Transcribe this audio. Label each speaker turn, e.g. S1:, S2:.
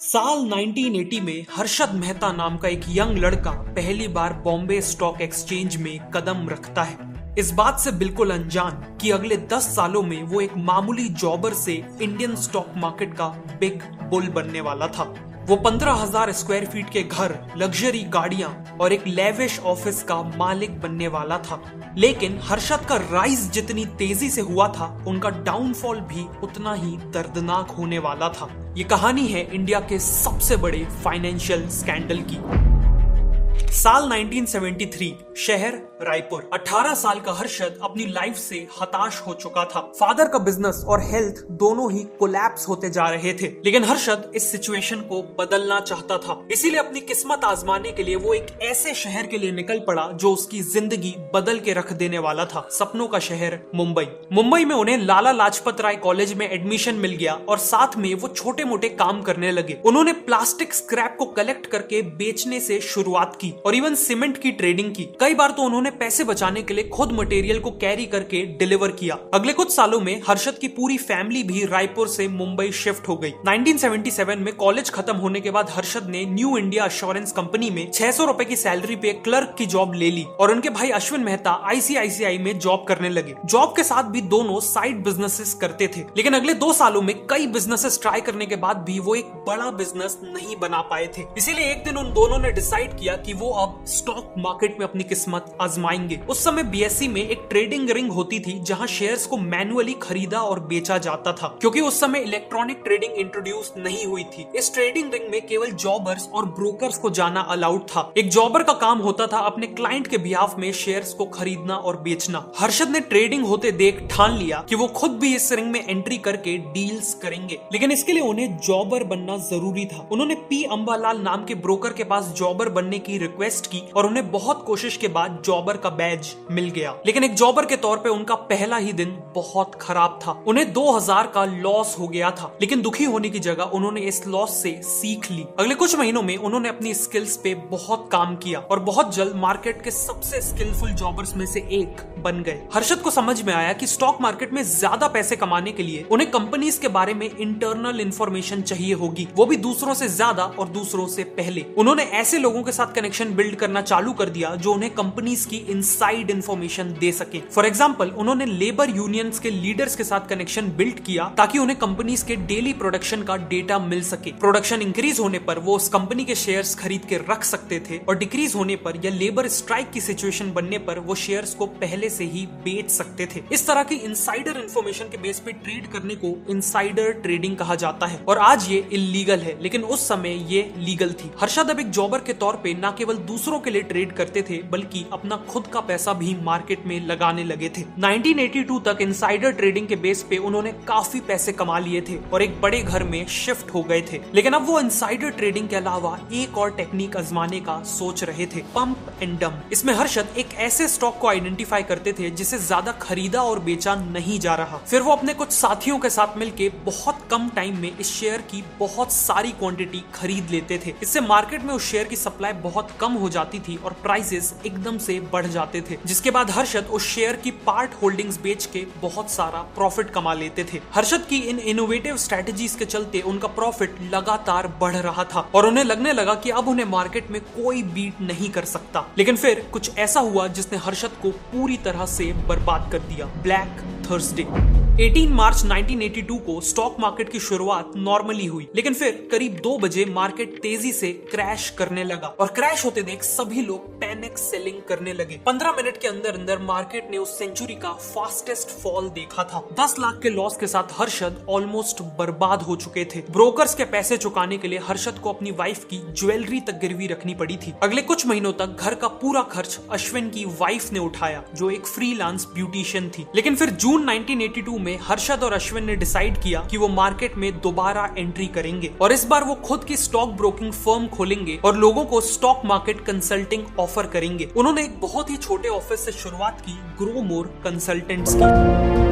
S1: साल 1980 में हर्षद मेहता नाम का एक यंग लड़का पहली बार बॉम्बे स्टॉक एक्सचेंज में कदम रखता है। इस बात से बिल्कुल अनजान कि अगले 10 सालों में वो एक मामूली जॉबर से इंडियन स्टॉक मार्केट का बिग बुल बनने वाला था। वो 15,000 स्क्वायर फीट के घर, लग्जरी गाड़ियां और एक लेविश ऑफिस का मालिक बनने वाला था। लेकिन हर्षद का राइज जितनी तेजी से हुआ था, उनका डाउनफॉल भी उतना ही दर्दनाक होने वाला था। ये कहानी है इंडिया के सबसे बड़े फाइनेंशियल स्कैंडल की। साल 1973, शहर रायपुर। 18 साल का हर्षद अपनी लाइफ से हताश हो चुका था। फादर का बिजनेस और हेल्थ दोनों ही कोलैप्स होते जा रहे थे, लेकिन हर्षद इस सिचुएशन को बदलना चाहता था। इसीलिए अपनी किस्मत आजमाने के लिए वो एक ऐसे शहर के लिए निकल पड़ा जो उसकी जिंदगी बदल के रख देने वाला था। सपनों का शहर मुंबई। मुंबई में उन्हें लाला लाजपत राय कॉलेज में एडमिशन मिल गया और साथ में वो छोटे मोटे काम करने लगे। उन्होंने प्लास्टिक स्क्रैप को कलेक्ट करके बेचने से शुरुआत की और इवन सीमेंट की ट्रेडिंग की। कई बार तो उन्होंने पैसे बचाने के लिए खुद मटेरियल को कैरी करके डिलीवर किया। अगले कुछ सालों में हर्षद की पूरी फैमिली भी रायपुर से मुंबई शिफ्ट हो गई। 1977 में कॉलेज खत्म होने के बाद हर्षद ने न्यू इंडिया अश्योरेंस कंपनी में 600 रुपए की सैलरी पे क्लर्क की जॉब ले ली और उनके भाई अश्विन मेहता आईसीआईसीआई में जॉब करने लगे। जॉब के साथ भी दोनों साइड बिजनेसेस करते थे, लेकिन अगले 2 सालों में कई बिजनेसेस ट्राई करने के बाद भी वो एक बड़ा बिजनेस नहीं बना पाए थे। इसीलिए एक दिन उन दोनों ने डिसाइड किया कि वो अब स्टॉक मार्केट में अपनी किस्मत आजमाएंगे। उस समय बीएसई में एक ट्रेडिंग रिंग होती थी जहां शेयर्स को मैन्युअली खरीदा और बेचा जाता था, क्योंकि उस समय इलेक्ट्रॉनिक ट्रेडिंग इंट्रोड्यूस नहीं हुई थी। इस ट्रेडिंग रिंग में केवल जॉबर्स और ब्रोकर्स को जाना अलाउड था। एक जॉबर का काम होता था अपने क्लाइंट के बिहाफ में शेयर्स को खरीदना और बेचना। हर्षद ने ट्रेडिंग होते देख ठान लिया कि वो खुद भी इस रिंग में एंट्री करके डील्स करेंगे, लेकिन इसके लिए उन्हें जॉबर बनना जरूरी था। उन्होंने पी अंबालाल नाम के ब्रोकर के पास जॉबर बनने की रिक्वेस्ट की और उन्हें बहुत कोशिश के बाद जॉबर का बैज मिल गया। लेकिन एक जॉबर के तौर पे उनका पहला ही दिन बहुत खराब था। उन्हें 2000 का लॉस हो गया था, लेकिन दुखी होने की जगह उन्होंने इस लॉस से सीख ली। अगले कुछ महीनों में उन्होंने अपनी स्किल्स पे बहुत काम किया और बहुत जल्द मार्केट के सबसे स्किलफुल जॉबर्स में से एक बन गए। हर्षद को समझ में आया कि स्टॉक मार्केट में ज्यादा पैसे कमाने के लिए उन्हें कंपनीज के बारे में इंटरनल इंफॉर्मेशन चाहिए होगी, वो भी दूसरों से ज्यादा और दूसरों से पहले। उन्होंने ऐसे लोगों के साथ कनेक्शन बिल्ड करना चालू कर दिया जो उन्हें कंपनीज की इनसाइड इंफॉर्मेशन दे सके। फॉर एग्जांपल, उन्होंने लेबर यूनियंस के लीडर्स के साथ कनेक्शन बिल्ड किया ताकि उन्हें कंपनीज के डेली प्रोडक्शन का डेटा मिल सके। प्रोडक्शन इंक्रीज होने पर वो उस कंपनी के शेयर्स खरीद के रख सकते थे और डिक्रीज होने पर या लेबर स्ट्राइक की सिचुएशन बनने पर वो शेयर्स को पहले से ही बेच सकते थे। इस तरह की इनसाइडर इंफॉर्मेशन के बेस पे ट्रेड करने को इनसाइडर ट्रेडिंग कहा जाता है और आज ये इलीगल है, लेकिन उस समय ये लीगल थी। हर्षद अब एक जॉबर के तौर पे न केवल दूसरों के लिए ट्रेड करते थे बल्कि अपना खुद का पैसा भी मार्केट में लगाने लगे थे। 1982 तक इनसाइडर ट्रेडिंग के बेस पे उन्होंने काफी पैसे कमा लिए थे और एक बड़े घर में शिफ्ट हो गए थे। लेकिन अब वो इनसाइडर ट्रेडिंग के अलावा एक और टेक्निक आजमाने का सोच रहे थे, पंप एंड डंप। इसमें हर्षद एक ऐसे स्टॉक को आइडेंटिफाई करते थे जिसे ज्यादा खरीदा और बेचा नहीं जा रहा। फिर वो अपने कुछ साथियों के साथ मिलकर बहुत कम टाइम में इस शेयर की बहुत सारी क्वांटिटी खरीद लेते थे। इससे मार्केट में उस शेयर की सप्लाई बहुत कम हो जाती थी और प्राइसेस एकदम से बढ़ जाते थे, जिसके बाद हर्षद उस शेयर की पार्ट होल्डिंग्स बेच के बहुत सारा प्रॉफिट कमा लेते थे। हर्षद की इन इनोवेटिव स्ट्रेटजीज के चलते उनका प्रॉफिट लगातार बढ़ रहा था और उन्हें लगने लगा कि अब उन्हें मार्केट में कोई बीट नहीं कर सकता। लेकिन फिर कुछ ऐसा हुआ जिसने हर्षद को पूरी तरह से बर्बाद कर दिया, ब्लैक थर्सडे। 18 मार्च 1982 को स्टॉक मार्केट की शुरुआत नॉर्मली हुई, लेकिन फिर करीब 2 बजे मार्केट तेजी से क्रैश करने लगा और क्रैश होते देख सभी लोग पैनिक सेलिंग करने लगे। 15 मिनट के अंदर अंदर मार्केट ने उस सेंचुरी का फास्टेस्ट फॉल देखा था। 10 लाख के लॉस के साथ हर्षद ऑलमोस्ट बर्बाद हो चुके थे। ब्रोकर्स के पैसे चुकाने के लिए हर्षद को अपनी वाइफ की ज्वेलरी तक गिरवी रखनी पड़ी थी। अगले कुछ महीनों तक घर का पूरा खर्च अश्विन की वाइफ ने उठाया, जो एक फ्रीलांस ब्यूटिशियन थी। लेकिन फिर जून 1982 में हर्षद और अश्विन ने डिसाइड किया कि वो मार्केट में दोबारा एंट्री करेंगे और इस बार वो खुद की स्टॉक ब्रोकिंग फर्म खोलेंगे और लोगों को स्टॉक मार्केट कंसल्टिंग ऑफर करेंगे। उन्होंने एक बहुत ही छोटे ऑफिस से शुरुआत की, ग्रो मोर कंसल्टेंट्स की।